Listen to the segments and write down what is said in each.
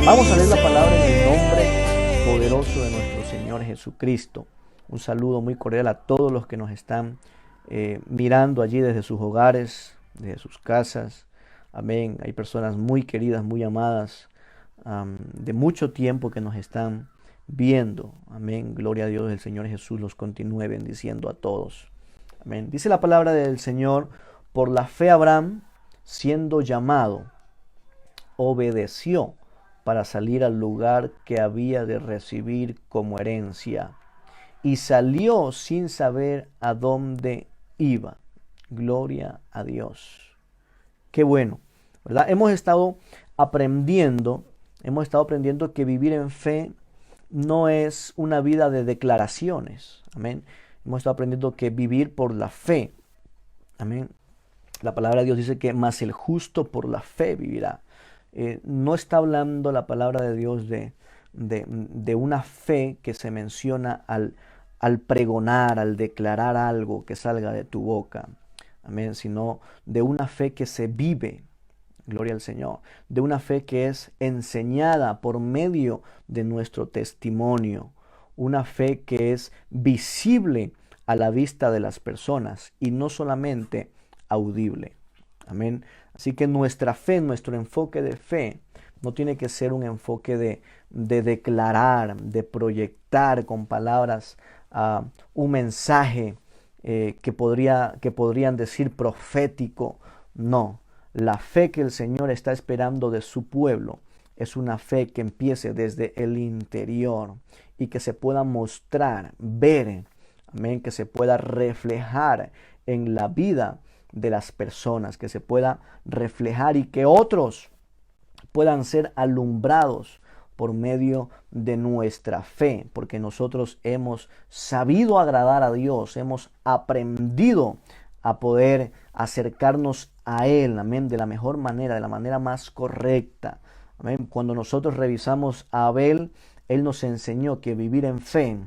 Vamos a leer la palabra en el nombre poderoso de nuestro Señor Jesucristo. Un saludo muy cordial a todos los que nos están mirando allí desde sus hogares, desde sus casas. Amén. Hay personas muy queridas, muy amadas, de mucho tiempo que nos están viendo. Amén. Gloria a Dios, el Señor Jesús los continúe bendiciendo a todos. Amén. Dice la palabra del Señor: por la fe Abraham, siendo llamado, obedeció para salir al lugar que había de recibir como herencia, y salió sin saber a dónde iba. Gloria a Dios. Qué bueno, ¿verdad? Hemos estado aprendiendo que vivir en fe no es una vida de declaraciones. Amén. Hemos estado aprendiendo que vivir por la fe. Amén. La palabra de Dios dice que más el justo por la fe vivirá. No está hablando la palabra de Dios de una fe que se menciona al pregonar, al declarar algo que salga de tu boca. Amén. Sino de una fe que se vive. Gloria al Señor. De una fe que es enseñada por medio de nuestro testimonio. Una fe que es visible a la vista de las personas y no solamente audible. Amén. Así que nuestra fe, nuestro enfoque de fe, no tiene que ser un enfoque de declarar, de proyectar con palabras un mensaje que podrían decir profético. No, la fe que el Señor está esperando de su pueblo es una fe que empiece desde el interior y que se pueda mostrar, ver, amén, que se pueda reflejar en la vida de las personas, que se pueda reflejar y que otros puedan ser alumbrados por medio de nuestra fe, porque nosotros hemos sabido agradar a Dios, hemos aprendido a poder acercarnos a Él, amén, de la mejor manera, de la manera más correcta. Amén. Cuando nosotros revisamos a Abel, él nos enseñó que vivir en fe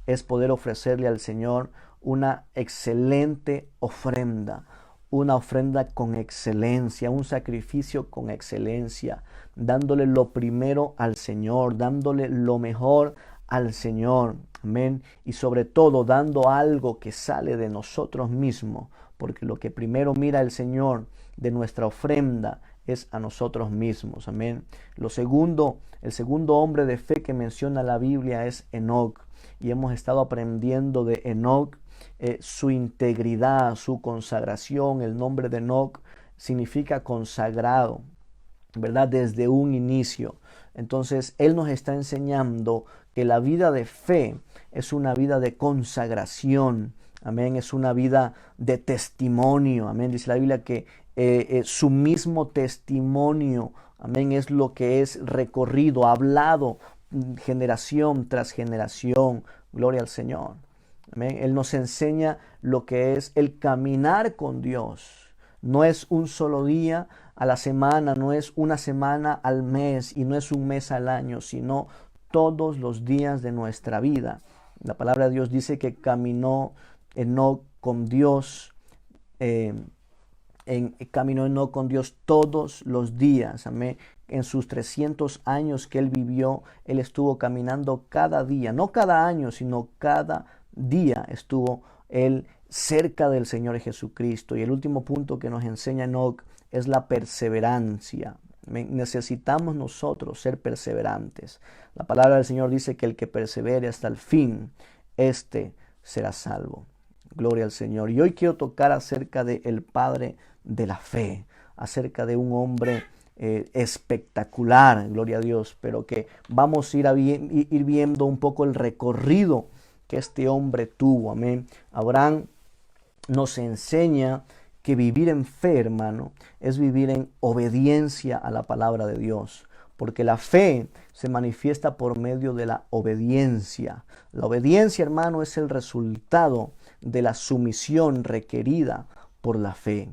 es poder ofrecerle al Señor una excelente ofrenda, una ofrenda con excelencia, un sacrificio con excelencia, dándole lo primero al Señor, dándole lo mejor al Señor, amén, y sobre todo dando algo que sale de nosotros mismos, porque lo que primero mira el Señor de nuestra ofrenda es a nosotros mismos, amén. El segundo hombre de fe que menciona la Biblia es Enoc, y hemos estado aprendiendo de Enoc su integridad, su consagración. El nombre de Enoc significa consagrado, ¿verdad? Desde un inicio. Entonces, él nos está enseñando que la vida de fe es una vida de consagración. Amén. Es una vida de testimonio. Amén. Dice la Biblia que su mismo testimonio, amén, es lo que es recorrido, hablado generación tras generación. Gloria al Señor. Amén. Él nos enseña lo que es el caminar con Dios. No es un solo día a la semana, no es una semana al mes y no es un mes al año, sino todos los días de nuestra vida. La palabra de Dios dice que caminó Enoc con Dios, caminó Enoc con Dios todos los días. Amén. En sus 300 años que él vivió, él estuvo caminando cada día, no cada año, sino cada día estuvo él cerca del Señor Jesucristo. Y el último punto que nos enseña Enoc es la perseverancia. Necesitamos nosotros ser perseverantes. La palabra del Señor dice que el que persevere hasta el fin, éste será salvo. Gloria al Señor. Y hoy quiero tocar acerca del padre de la fe, acerca de un hombre espectacular, gloria a Dios, pero que vamos a ir viendo un poco el recorrido que este hombre tuvo. Amén. Abraham nos enseña que vivir en fe, hermano, es vivir en obediencia a la palabra de Dios, porque la fe se manifiesta por medio de la obediencia. La obediencia, hermano, es el resultado de la sumisión requerida por la fe.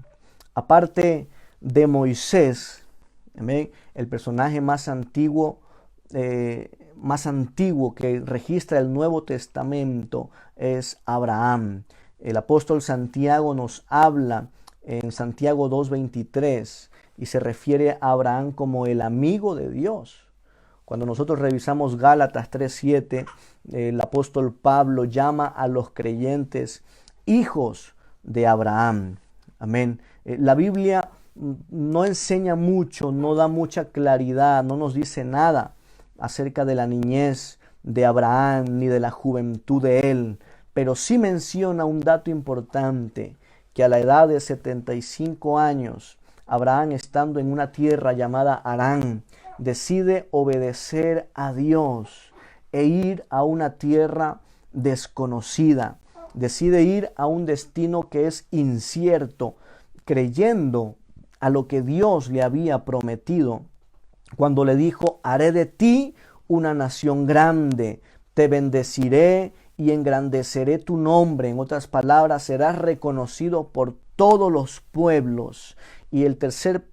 Aparte de Moisés, amén, el personaje más antiguo que registra el Nuevo Testamento es Abraham. El apóstol Santiago nos habla en Santiago 2:23 y se refiere a Abraham como el amigo de Dios. Cuando nosotros revisamos Gálatas 3:7, el apóstol Pablo llama a los creyentes hijos de Abraham. Amén. La Biblia no enseña mucho, no da mucha claridad, no nos dice nada acerca de la niñez de Abraham ni de la juventud de él, pero sí menciona un dato importante, que a la edad de 75 años, Abraham, estando en una tierra llamada Harán, decide obedecer a Dios e ir a una tierra desconocida. Decide ir a un destino que es incierto, creyendo a lo que Dios le había prometido cuando le dijo: haré de ti una nación grande, te bendeciré y engrandeceré tu nombre. En otras palabras, serás reconocido por todos los pueblos. Y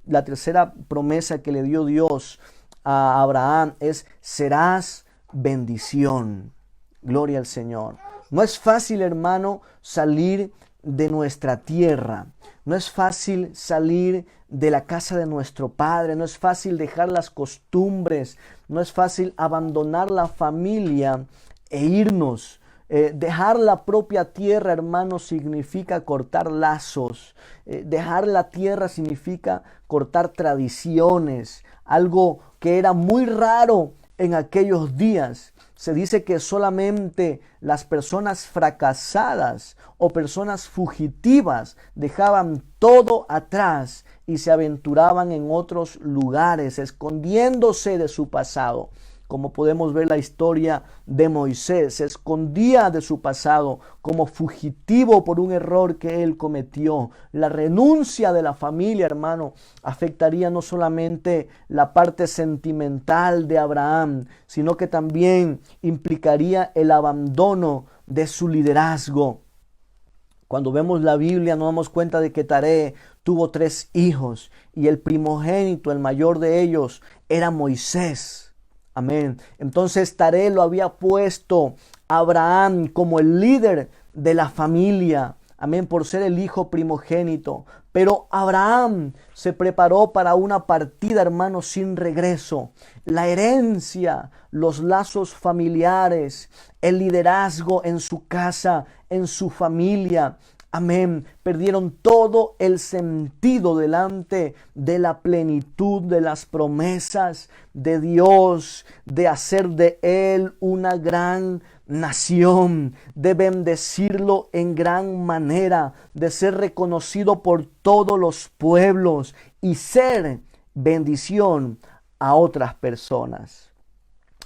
la tercera promesa que le dio Dios a Abraham es: serás bendición. Gloria al Señor. No es fácil, hermano, salir de nuestra tierra. No es fácil salir de la casa de nuestro padre. No es fácil dejar las costumbres. No es fácil abandonar la familia e irnos. Dejar la propia tierra, hermano, significa cortar lazos. Dejar la tierra significa cortar tradiciones. Algo que era muy raro en aquellos días. Se dice que solamente las personas fracasadas o personas fugitivas dejaban todo atrás y se aventuraban en otros lugares, escondiéndose de su pasado. Como podemos ver la historia de Moisés, se escondía de su pasado como fugitivo por un error que él cometió. La renuncia de la familia, hermano, afectaría no solamente la parte sentimental de Abraham, sino que también implicaría el abandono de su liderazgo. Cuando vemos la Biblia nos damos cuenta de que Taré tuvo 3 hijos y el primogénito, el mayor de ellos, era Moisés. Amén. Entonces Taré lo había puesto a Abraham como el líder de la familia. Amén, por ser el hijo primogénito. Pero Abraham se preparó para una partida, hermano, sin regreso. La herencia, los lazos familiares, el liderazgo en su casa, en su familia. Amén. Perdieron todo el sentido delante de la plenitud de las promesas de Dios, de hacer de él una gran nación, de bendecirlo en gran manera, de ser reconocido por todos los pueblos y ser bendición a otras personas.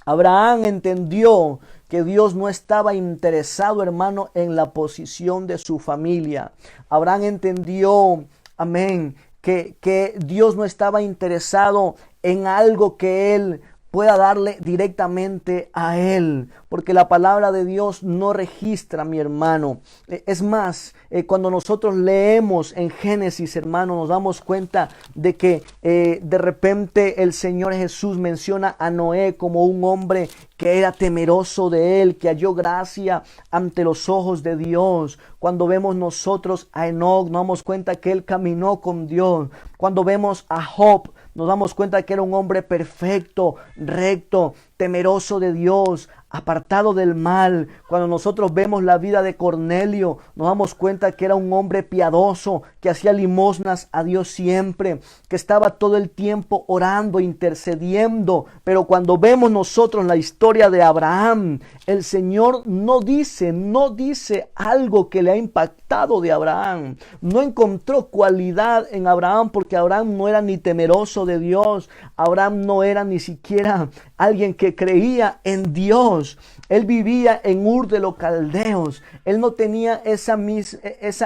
Abraham entendió que Dios no estaba interesado, hermano, en la posición de su familia. Abraham entendió, amén, que Dios no estaba interesado en algo que él pueda darle directamente a él, porque la palabra de Dios no registra, mi hermano. Es más, cuando nosotros leemos en Génesis, hermano, nos damos cuenta de que de repente el Señor Jesús menciona a Noé como un hombre que era temeroso de él, que halló gracia ante los ojos de Dios. Cuando vemos nosotros a Enoc, nos damos cuenta que él caminó con Dios. Cuando vemos a Job, nos damos cuenta que era un hombre perfecto, recto, temeroso de Dios, apartado del mal. Cuando nosotros vemos la vida de Cornelio, nos damos cuenta que era un hombre piadoso, que hacía limosnas a Dios siempre, que estaba todo el tiempo orando, intercediendo. Pero cuando vemos nosotros la historia de Abraham, el Señor no dice algo que le ha impactado de Abraham. No encontró cualidad en Abraham, porque Abraham no era ni temeroso de Dios. Abraham no era ni siquiera alguien que creía en Dios. Él vivía en Ur de los Caldeos. Él no tenía esa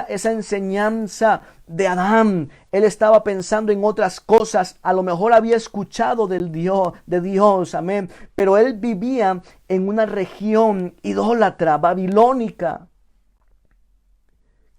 enseñanza de Adán. Él estaba pensando en otras cosas. A lo mejor había escuchado de Dios, amén. Pero él vivía en una región idólatra, babilónica.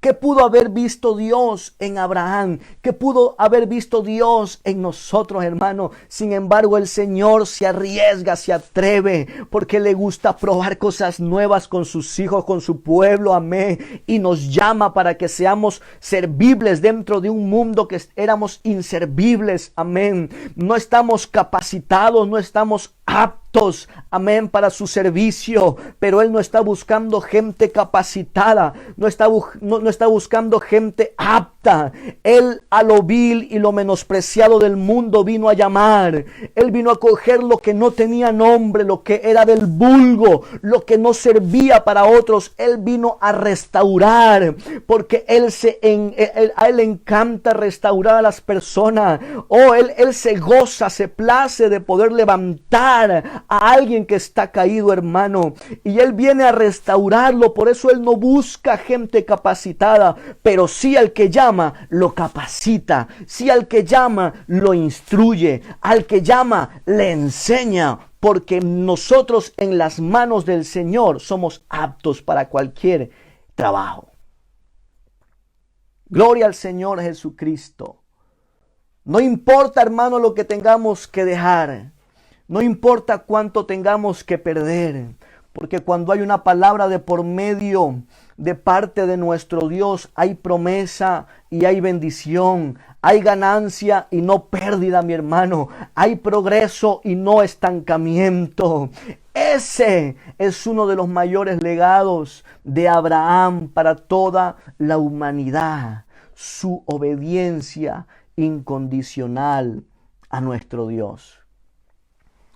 ¿Qué pudo haber visto Dios en Abraham? ¿Qué pudo haber visto Dios en nosotros, hermano? Sin embargo, el Señor se arriesga, se atreve, porque le gusta probar cosas nuevas con sus hijos, con su pueblo, amén. Y nos llama para que seamos servibles dentro de un mundo que éramos inservibles, amén. No estamos capacitados, no estamos aptos aptos, amén, para su servicio, pero Él no está buscando gente capacitada, no está buscando gente apta. Él a lo vil y lo menospreciado del mundo vino a llamar. Él vino a coger lo que no tenía nombre, lo que era del vulgo, lo que no servía para otros. Él vino a restaurar, porque a Él le encanta restaurar a las personas. Oh, Él se goza, se place de poder levantar a alguien que está caído, hermano. Y Él viene a restaurarlo. Por eso Él no busca gente capacitada, pero sí al que llama lo capacita, sí al que llama lo instruye, al que llama le enseña, porque nosotros en las manos del Señor somos aptos para cualquier trabajo. Gloria al Señor Jesucristo. No importa, hermano, lo que tengamos que dejar, no importa cuánto tengamos que perder, porque cuando hay una palabra de por medio de parte de nuestro Dios, hay promesa y hay bendición, hay ganancia y no pérdida, mi hermano, hay progreso y no estancamiento. Ese es uno de los mayores legados de Abraham para toda la humanidad, su obediencia incondicional a nuestro Dios.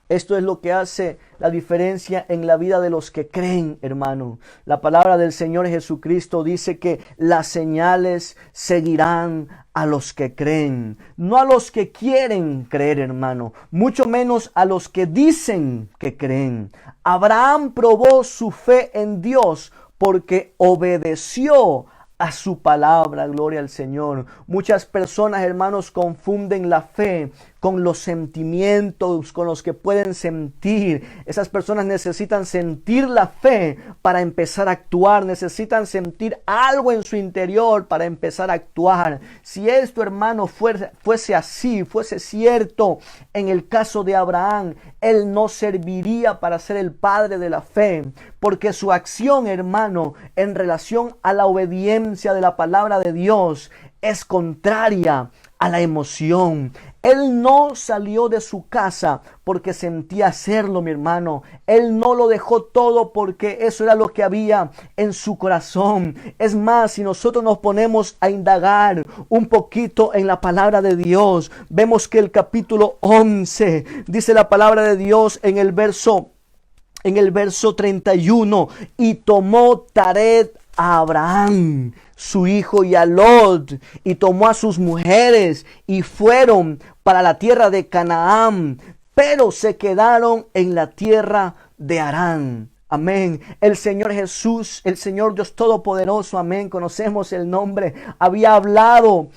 Esto es lo que hace la diferencia en la vida de los que creen, hermano. La palabra del Señor Jesucristo dice que las señales seguirán a los que creen, no a los que quieren creer, hermano, mucho menos a los que dicen que creen. Abraham probó su fe en Dios porque obedeció a su palabra. Gloria al Señor. Muchas personas, hermanos, confunden la fe con los sentimientos con los que pueden sentir. Esas personas necesitan sentir la fe para empezar a actuar, necesitan sentir algo en su interior para empezar a actuar. Si esto, hermano, fuese así, fuese cierto en el caso de Abraham, él no serviría para ser el padre de la fe, porque su acción, hermano, en relación a la obediencia de la palabra de Dios es contraria a la emoción. Él no salió de su casa porque sentía hacerlo, mi hermano. Él no lo dejó todo porque eso era lo que había en su corazón. Es más, si nosotros nos ponemos a indagar un poquito en la palabra de Dios, vemos que el capítulo 11 dice la palabra de Dios en el verso 31, y tomó Taret a Abraham, su hijo, y a Lot, y tomó a sus mujeres, y fueron para la tierra de Canaán, pero se quedaron en la tierra de Harán. Amén. El Señor Jesús, el Señor Dios Todopoderoso, amén, conocemos el nombre, había hablado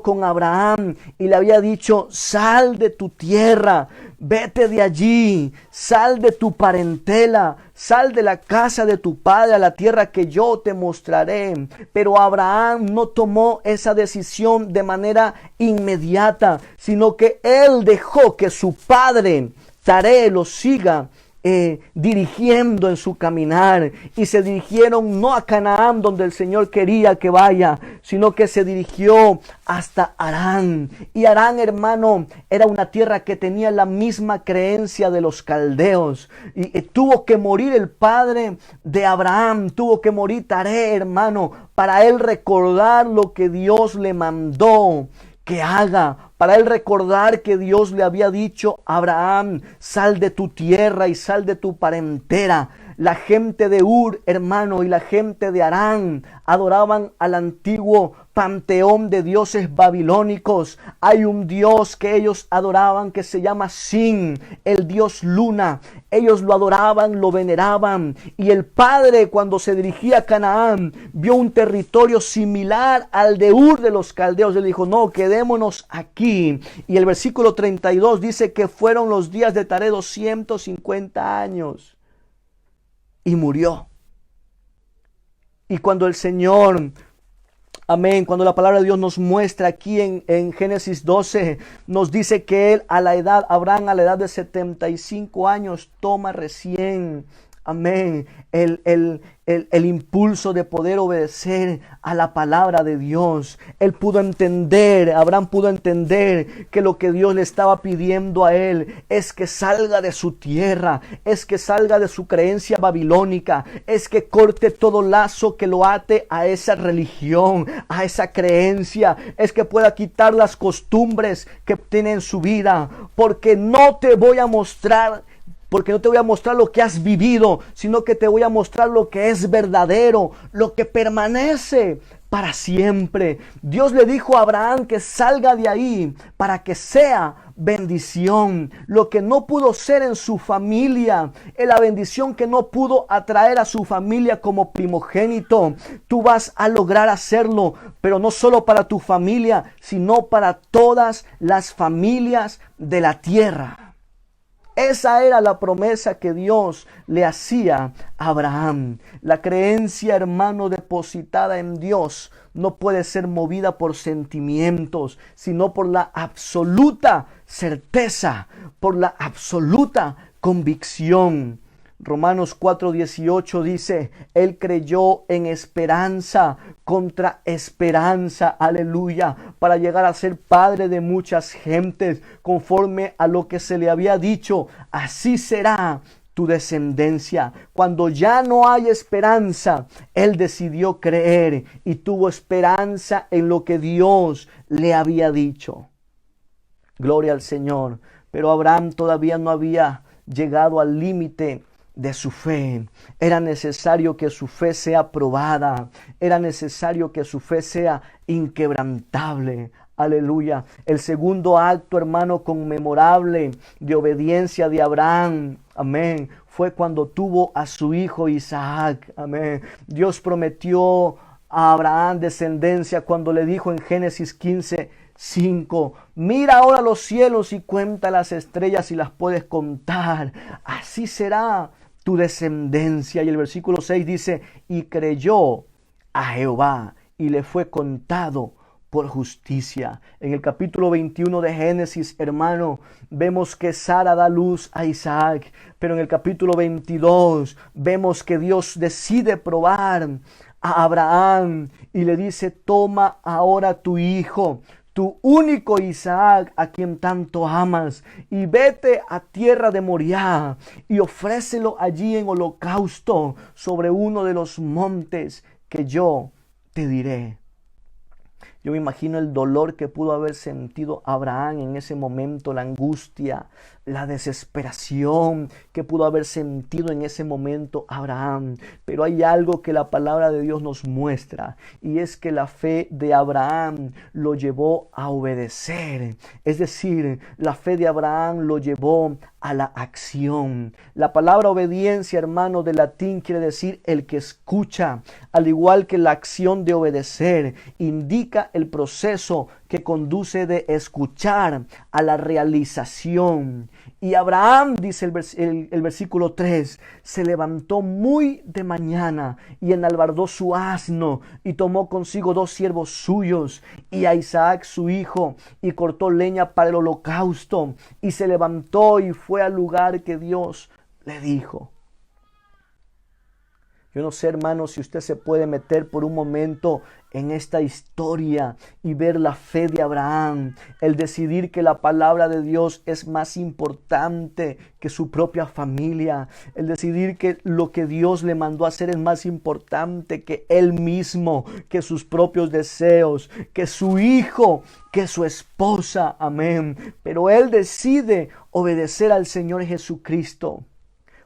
con Abraham y le había dicho: sal de tu tierra, vete de allí, sal de tu parentela, sal de la casa de tu padre a la tierra que yo te mostraré. Pero Abraham no tomó esa decisión de manera inmediata, sino que él dejó que su padre Taré lo siga dirigiendo en su caminar, y se dirigieron no a Canaán donde el Señor quería que vaya, sino que se dirigió hasta Harán. Y Harán, hermano, era una tierra que tenía la misma creencia de los caldeos, y tuvo que morir el padre de Abraham, tuvo que morir Taré, hermano, para él recordar lo que Dios le mandó que haga, para él recordar que Dios le había dicho: Abraham, sal de tu tierra y sal de tu parentela. La gente de Ur, hermano, y la gente de Harán adoraban al antiguo panteón de dioses babilónicos. Hay un dios que ellos adoraban que se llama Sin, el dios luna. Ellos lo adoraban, lo veneraban. Y el padre, cuando se dirigía a Canaán, vio un territorio similar al de Ur de los caldeos. Él dijo: no, quedémonos aquí. Y el versículo 32 dice que fueron los días de Taré 250 años. Y murió. Y cuando el Señor, amén, cuando la palabra de Dios nos muestra aquí en Génesis 12, nos dice que Abraham a la edad de 75 años toma recién amén, el impulso de poder obedecer a la palabra de Dios. Él pudo entender, Abraham pudo entender que lo que Dios le estaba pidiendo a él es que salga de su tierra, es que salga de su creencia babilónica, es que corte todo lazo que lo ate a esa religión, a esa creencia, es que pueda quitar las costumbres que tiene en su vida, porque no te voy a mostrar lo que has vivido, sino que te voy a mostrar lo que es verdadero, lo que permanece para siempre. Dios le dijo a Abraham que salga de ahí para que sea bendición. Lo que no pudo ser en su familia, en la bendición que no pudo atraer a su familia como primogénito, tú vas a lograr hacerlo, pero no solo para tu familia, sino para todas las familias de la tierra. Esa era la promesa que Dios le hacía a Abraham. La creencia, hermano, depositada en Dios no puede ser movida por sentimientos, sino por la absoluta certeza, por la absoluta convicción. Romanos 4:18 dice, Él creyó en esperanza contra esperanza, aleluya, para llegar a ser padre de muchas gentes, conforme a lo que se le había dicho, así será tu descendencia. Cuando ya no hay esperanza, Él decidió creer y tuvo esperanza en lo que Dios le había dicho. Gloria al Señor. Pero Abraham todavía no había llegado al límite de su fe. Era necesario que su fe sea probada. Era necesario que su fe sea inquebrantable. Aleluya. El segundo acto, hermano, conmemorable de obediencia de Abraham, amén, fue cuando tuvo a su hijo Isaac. Amén. Dios prometió a Abraham descendencia cuando le dijo en Génesis 15:5, mira ahora los cielos y cuenta las estrellas si las puedes contar. Así será tu descendencia. Y el versículo 6 dice, y creyó a Jehová y le fue contado por justicia. En el capítulo 21 de Génesis, hermano, vemos que Sara da luz a Isaac, pero en el capítulo 22 vemos que Dios decide probar a Abraham y le dice, toma ahora tu hijo, tu único Isaac, a quien tanto amas, y vete a tierra de Moriah y ofrécelo allí en holocausto sobre uno de los montes que yo te diré. Yo me imagino el dolor que pudo haber sentido Abraham en ese momento, la angustia, la desesperación que pudo haber sentido en ese momento Abraham. Pero hay algo que la palabra de Dios nos muestra, y es que la fe de Abraham lo llevó a obedecer. Es decir, la fe de Abraham lo llevó a la acción. La palabra obediencia, hermano, de latín quiere decir el que escucha, al igual que la acción de obedecer indica el proceso que conduce de escuchar a la realización. Y Abraham, dice el versículo 3, se levantó muy de mañana y enalbardó su asno y tomó consigo 2 siervos suyos y a Isaac su hijo y cortó leña para el holocausto y se levantó y fue al lugar que Dios le dijo. Yo no sé, hermano, si usted se puede meter por un momento en esta historia y ver la fe de Abraham, el decidir que la palabra de Dios es más importante que su propia familia, el decidir que lo que Dios le mandó a hacer es más importante que él mismo, que sus propios deseos, que su hijo, que su esposa, amén. Pero él decide obedecer al Señor Jesucristo,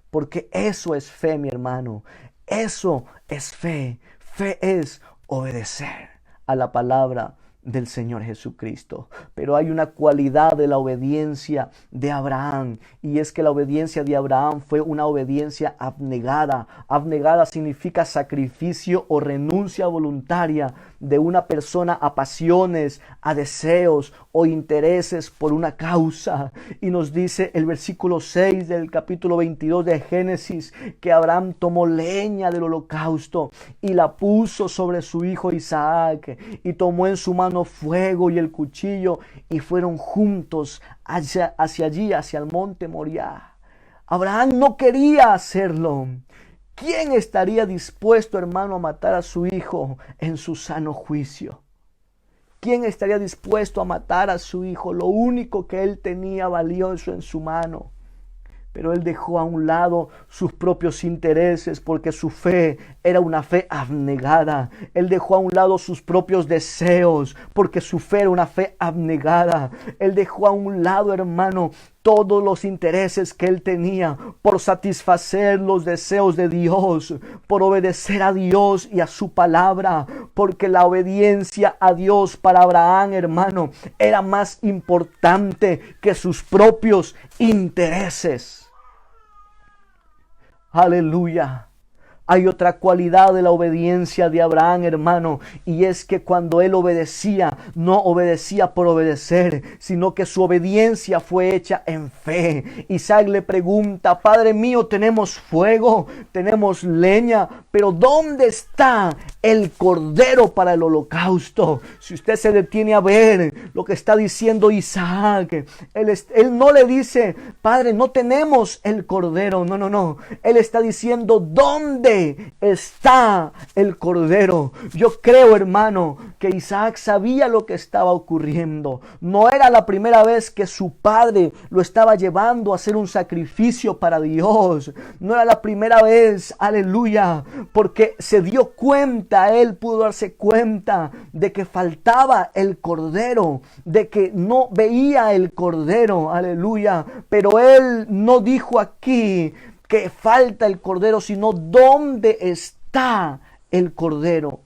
porque eso es fe, mi hermano. Eso es fe. Fe es obedecer a la palabra del Señor Jesucristo. Pero hay una cualidad de la obediencia de Abraham, y es que la obediencia de Abraham fue una obediencia abnegada. Abnegada significa sacrificio o renuncia voluntaria de una persona a pasiones, a deseos o intereses por una causa. Y nos dice el versículo 6 del capítulo 22 de Génesis que Abraham tomó leña del holocausto y la puso sobre su hijo Isaac, y tomó en su mano fuego y el cuchillo, y fueron juntos hacia allí, hacia el monte Moriah. Abraham no quería hacerlo. ¿Quién estaría dispuesto, hermano, a matar a su hijo en su sano juicio? ¿Quién estaría dispuesto a matar a su hijo? Lo único que él tenía valioso en su mano. Pero él dejó a un lado sus propios intereses porque su fe era una fe abnegada. Él dejó a un lado sus propios deseos porque su fe era una fe abnegada. Él dejó a un lado, hermano, todos los intereses que él tenía por satisfacer los deseos de Dios, por obedecer a Dios y a su palabra, porque la obediencia a Dios para Abraham, hermano, era más importante que sus propios intereses. Aleluya. Hay otra cualidad de la obediencia de Abraham, hermano, y es que cuando él obedecía, no obedecía por obedecer, sino que su obediencia fue hecha en fe. Isaac le pregunta: Padre mío, tenemos fuego, tenemos leña, pero ¿dónde está el cordero para el holocausto? Si usted se detiene a ver lo que está diciendo Isaac, él no le dice: Padre, no tenemos el cordero. No. Él está diciendo: ¿dónde está el cordero? Yo creo, hermano, que Isaac sabía lo que estaba ocurriendo. No era la primera vez que su padre lo estaba llevando a hacer un sacrificio para Dios. No era la primera vez, aleluya, porque se dio cuenta, él pudo darse cuenta de que faltaba el cordero, de que no veía el cordero, aleluya. Pero él no dijo aquí que falta el cordero, sino ¿dónde está el cordero?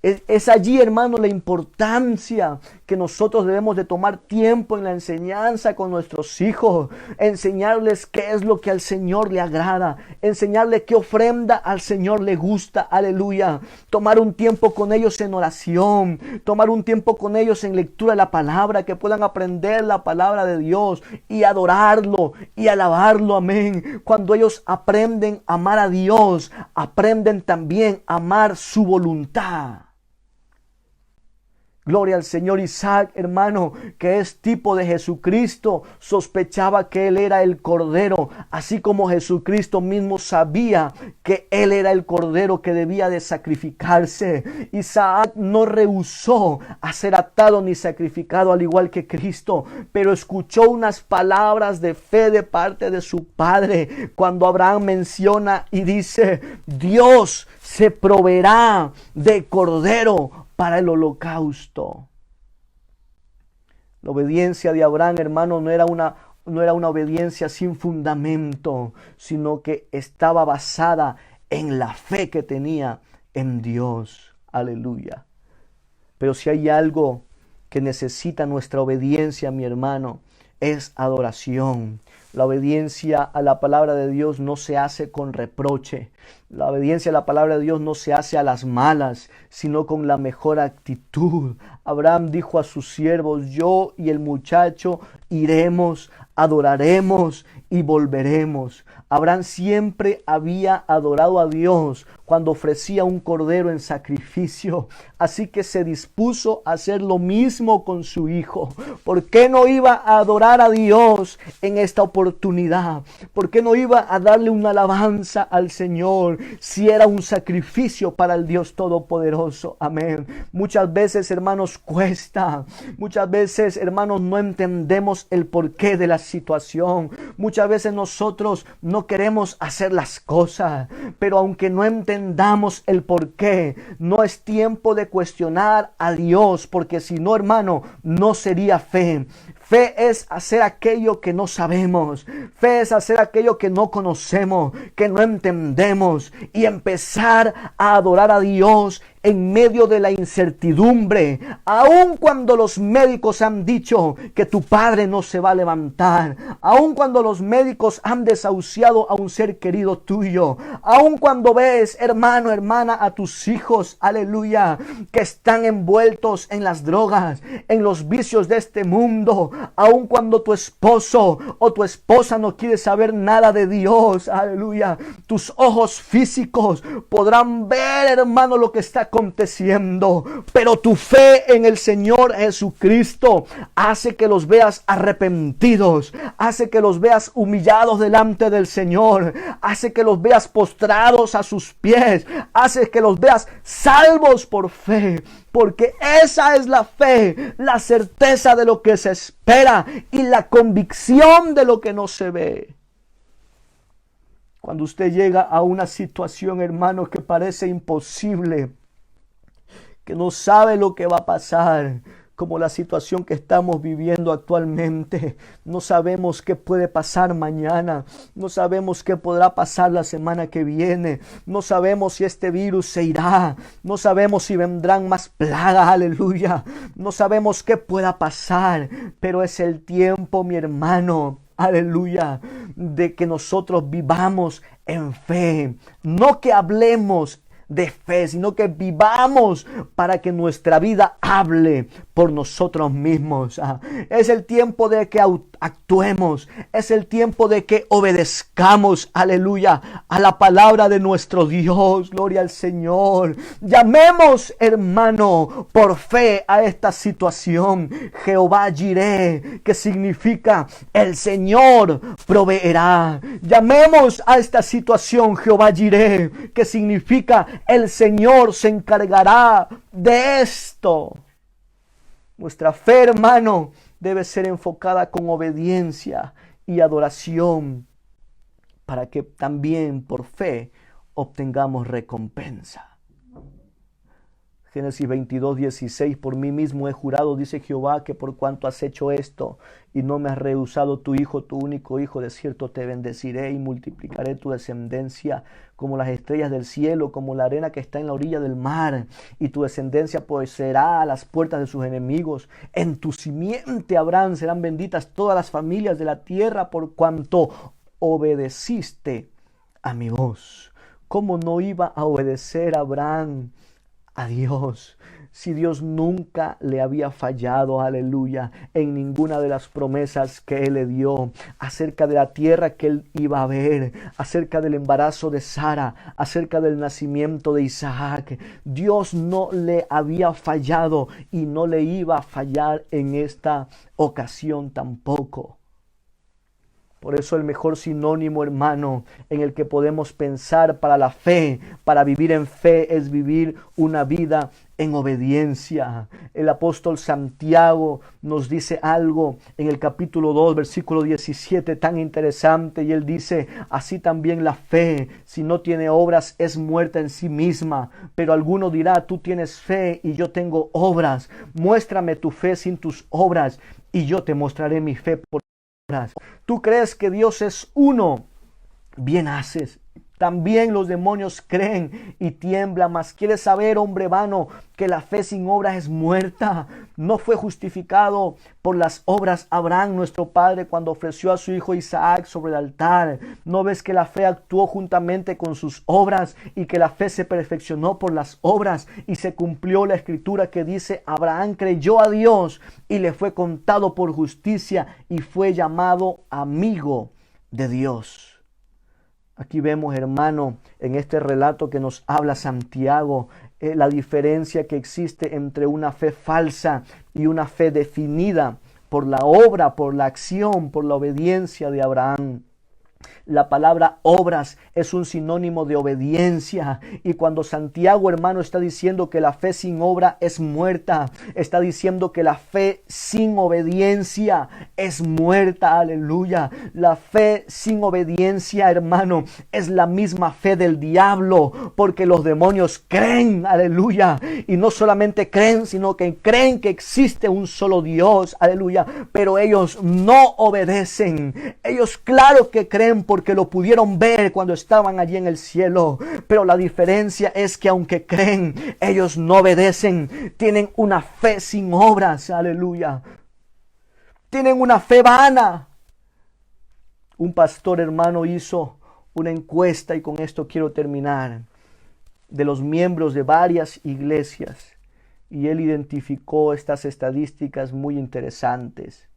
Es allí, hermano, la importancia que nosotros debemos de tomar tiempo en la enseñanza con nuestros hijos, enseñarles qué es lo que al Señor le agrada, enseñarles qué ofrenda al Señor le gusta, aleluya. Tomar un tiempo con ellos en oración, tomar un tiempo con ellos en lectura de la palabra, que puedan aprender la palabra de Dios y adorarlo y alabarlo, amén. Cuando ellos aprenden a amar a Dios, aprenden también a amar su voluntad. Gloria al Señor. Isaac, hermano, que es tipo de Jesucristo, sospechaba que Él era el Cordero, así como Jesucristo mismo sabía que Él era el Cordero que debía de sacrificarse. Isaac no rehusó a ser atado ni sacrificado al igual que Cristo, pero escuchó unas palabras de fe de parte de su padre cuando Abraham menciona y dice: Dios se proveerá de cordero para el holocausto. La obediencia de Abraham, hermano, no era una obediencia sin fundamento, sino que estaba basada en la fe que tenía en Dios. Aleluya. Pero si hay algo que necesita nuestra obediencia, mi hermano, es adoración. La obediencia a la palabra de Dios no se hace con reproche. La obediencia a la palabra de Dios no se hace a las malas, sino con la mejor actitud. Abraham dijo a sus siervos: yo y el muchacho iremos, adoraremos y volveremos. Abraham siempre había adorado a Dios cuando ofrecía un cordero en sacrificio. Así que se dispuso a hacer lo mismo con su hijo. ¿Por qué no iba a adorar a Dios en esta oportunidad? ¿Por qué no iba a darle una alabanza al Señor si era un sacrificio para el Dios Todopoderoso? Amén. Muchas veces, hermanos, cuesta. Muchas veces, hermanos, no entendemos el porqué de la situación. Muchas veces nosotros no queremos hacer las cosas, pero aunque no entendamos el porqué, no es tiempo de cuestionar a Dios, porque si no, hermano, no sería fe. Fe es hacer aquello que no sabemos. Fe es hacer aquello que no conocemos, que no entendemos, y empezar a adorar a Dios en medio de la incertidumbre, aun cuando los médicos han dicho que tu padre no se va a levantar, aun cuando los médicos han desahuciado a un ser querido tuyo, aun cuando ves, hermano, hermana, a tus hijos, aleluya, que están envueltos en las drogas, en los vicios de este mundo, aun cuando tu esposo o tu esposa no quiere saber nada de Dios, aleluya, tus ojos físicos podrán ver, hermano, lo que está aconteciendo, pero tu fe en el Señor Jesucristo hace que los veas arrepentidos, hace que los veas humillados delante del Señor, hace que los veas postrados a sus pies, hace que los veas salvos por fe, porque esa es la fe, la certeza de lo que se espera y la convicción de lo que no se ve. Cuando usted llega a una situación, hermano, que parece imposible, que no sabe lo que va a pasar, como la situación que estamos viviendo actualmente, no sabemos qué puede pasar mañana, no sabemos qué podrá pasar la semana que viene, no sabemos si este virus se irá, no sabemos si vendrán más plagas, aleluya, no sabemos qué pueda pasar, pero es el tiempo, mi hermano, aleluya, de que nosotros vivamos en fe, no que hablemos de fe, sino que vivamos para que nuestra vida hable por nosotros mismos. Es el tiempo de que actuemos, es el tiempo de que obedezcamos, aleluya, a la palabra de nuestro Dios. Gloria al Señor. Llamemos, hermano, por fe a esta situación Jehová Jireh, que significa el Señor proveerá. Llamemos a esta situación Jehová Jireh, que significa el Señor se encargará de esto. Nuestra fe, hermano, debe ser enfocada con obediencia y adoración para que también por fe obtengamos recompensa. Génesis 22:16, por mí mismo he jurado, dice Jehová, que por cuanto has hecho esto y no me has rehusado tu hijo, tu único hijo, de cierto te bendeciré y multiplicaré tu descendencia como las estrellas del cielo, como la arena que está en la orilla del mar, y tu descendencia poseerá a las puertas de sus enemigos. En tu simiente, Abraham, serán benditas todas las familias de la tierra por cuanto obedeciste a mi voz. ¿Cómo no iba a obedecer Abraham a Dios, si Dios nunca le había fallado, aleluya, en ninguna de las promesas que Él le dio, acerca de la tierra que Él iba a ver, acerca del embarazo de Sara, acerca del nacimiento de Isaac? Dios no le había fallado y no le iba a fallar en esta ocasión tampoco. Por eso el mejor sinónimo, hermano, en el que podemos pensar para la fe, para vivir en fe, es vivir una vida en obediencia. El apóstol Santiago nos dice algo en el capítulo 2, versículo 17, tan interesante, y él dice: así también la fe, si no tiene obras, es muerta en sí misma. Pero alguno dirá: tú tienes fe y yo tengo obras. Muéstrame tu fe sin tus obras y yo te mostraré mi fe por obras. Tú crees que Dios es uno, bien haces. También los demonios creen y tiemblan. Mas quieres saber, hombre vano, que la fe sin obras es muerta. No fue justificado por las obras Abraham, nuestro padre, cuando ofreció a su hijo Isaac sobre el altar. ¿No ves que la fe actuó juntamente con sus obras y que la fe se perfeccionó por las obras? Y se cumplió la escritura que dice: Abraham creyó a Dios y le fue contado por justicia y fue llamado amigo de Dios. Aquí vemos, hermano, en este relato que nos habla Santiago, la diferencia que existe entre una fe falsa y una fe definida por la obra, por la acción, por la obediencia de Abraham. La palabra obras es un sinónimo de obediencia, y cuando Santiago, hermano, está diciendo que la fe sin obra es muerta, está diciendo que la fe sin obediencia es muerta, aleluya. La fe sin obediencia, hermano, es la misma fe del diablo, porque los demonios creen, aleluya, y no solamente creen, sino que creen que existe un solo Dios, aleluya, pero ellos no obedecen. Ellos claro que creen porque lo pudieron ver cuando estaban allí en el cielo, pero la diferencia es que aunque creen, ellos no obedecen. Tienen una fe sin obras, aleluya. Tienen una fe vana. Un pastor, hermano, hizo una encuesta, y con esto quiero terminar, de los miembros de varias iglesias, y él identificó estas estadísticas muy interesantes.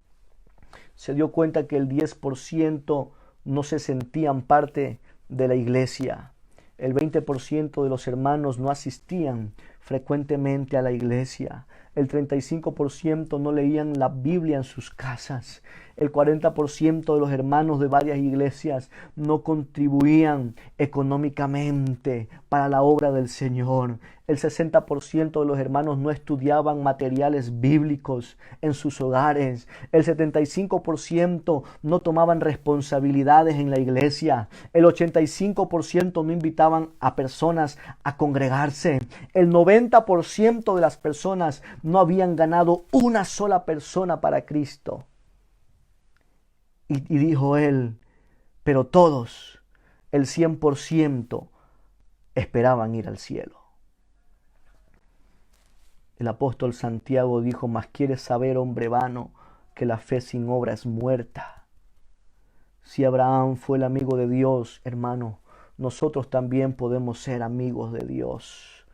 Se dio cuenta que el 10% no se sentían parte de la iglesia. El 20% de los hermanos no asistían frecuentemente a la iglesia. El 35% no leían la Biblia en sus casas. El 40% de los hermanos de varias iglesias no contribuían económicamente para la obra del Señor. El 60% de los hermanos no estudiaban materiales bíblicos en sus hogares. El 75% no tomaban responsabilidades en la iglesia. El 85% no invitaban a personas a congregarse. El 90% de las personas no habían ganado una sola persona para Cristo. Y dijo él, pero todos, el 100%, esperaban ir al cielo. El apóstol Santiago dijo, mas quieres saber, hombre vano, que la fe sin obra es muerta. Si Abraham fue el amigo de Dios, hermano, nosotros también podemos ser amigos de Dios.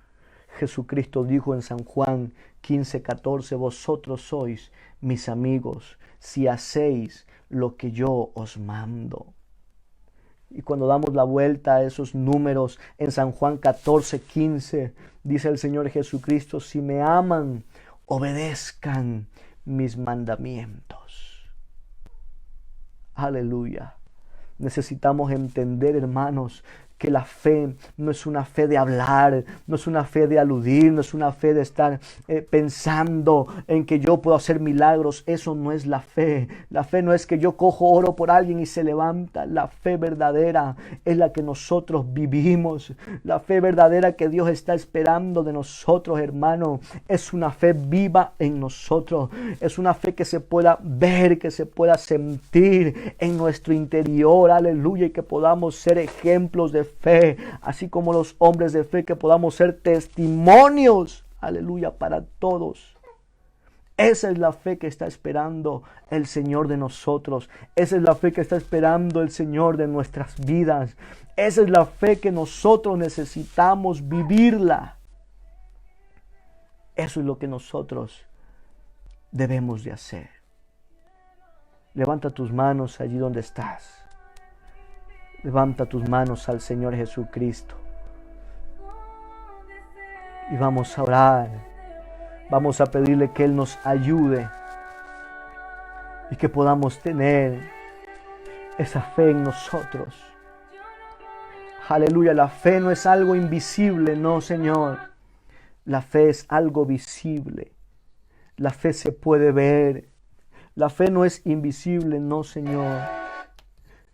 Jesucristo dijo en San Juan 15:14, vosotros sois mis amigos si hacéis lo que yo os mando. Y cuando damos la vuelta a esos números en San Juan 14:15, dice el Señor Jesucristo, si me aman, obedezcan mis mandamientos. Aleluya. Necesitamos entender, hermanos, que la fe no es una fe de hablar, no es una fe de aludir, no es una fe de estar pensando en que yo puedo hacer milagros. Eso no es la fe. La fe no es que yo cojo oro por alguien y se levanta. La fe verdadera es la que nosotros vivimos. La fe verdadera que Dios está esperando de nosotros, hermano, es una fe viva en nosotros. Es una fe que se pueda ver, que se pueda sentir en nuestro interior. Aleluya. Y que podamos ser ejemplos de fe, así como los hombres de fe, que podamos ser testimonios, aleluya, para todos. Esa es la fe que está esperando el Señor de nosotros. Esa es la fe que está esperando el Señor de nuestras vidas. Esa es la fe que nosotros necesitamos vivirla. Eso es lo que nosotros debemos de hacer. Levanta tus manos allí donde estás. Levanta tus manos al Señor Jesucristo. Y vamos a orar. Vamos a pedirle que Él nos ayude. Y que podamos tener esa fe en nosotros. Aleluya, la fe no es algo invisible, no, Señor. La fe es algo visible. La fe se puede ver. La fe no es invisible, no, Señor.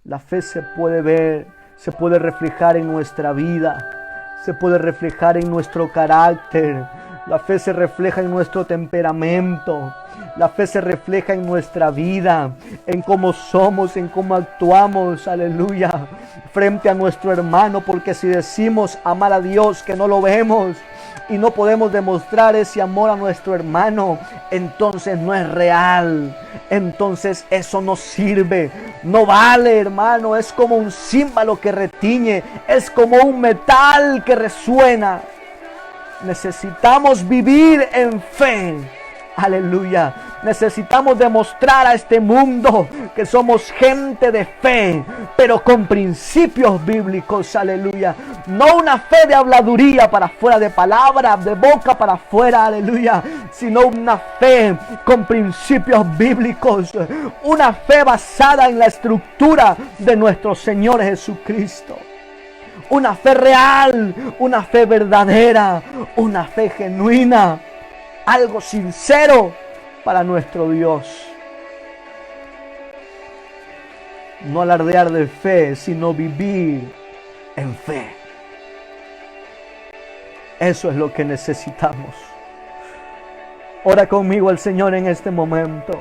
La fe se puede ver, se puede reflejar en nuestra vida, se puede reflejar en nuestro carácter. La fe se refleja en nuestro temperamento. La fe se refleja en nuestra vida, en cómo somos, en cómo actuamos, aleluya, frente a nuestro hermano. Porque si decimos amar a Dios que no lo vemos y no podemos demostrar ese amor a nuestro hermano, entonces no es real. Entonces eso no sirve, no vale, hermano. Es como un címbalo que retiñe, es como un metal que resuena. Necesitamos vivir en fe. Aleluya. Necesitamos demostrar a este mundo que somos gente de fe, pero con principios bíblicos. Aleluya. No una fe de habladuría para afuera, de palabra, de boca para afuera. Aleluya. Sino una fe con principios bíblicos. Una fe basada en la estructura de nuestro Señor Jesucristo. Una fe real, una fe verdadera, una fe genuina, algo sincero para nuestro Dios. No alardear de fe, sino vivir en fe. Eso es lo que necesitamos. Ora conmigo al Señor en este momento.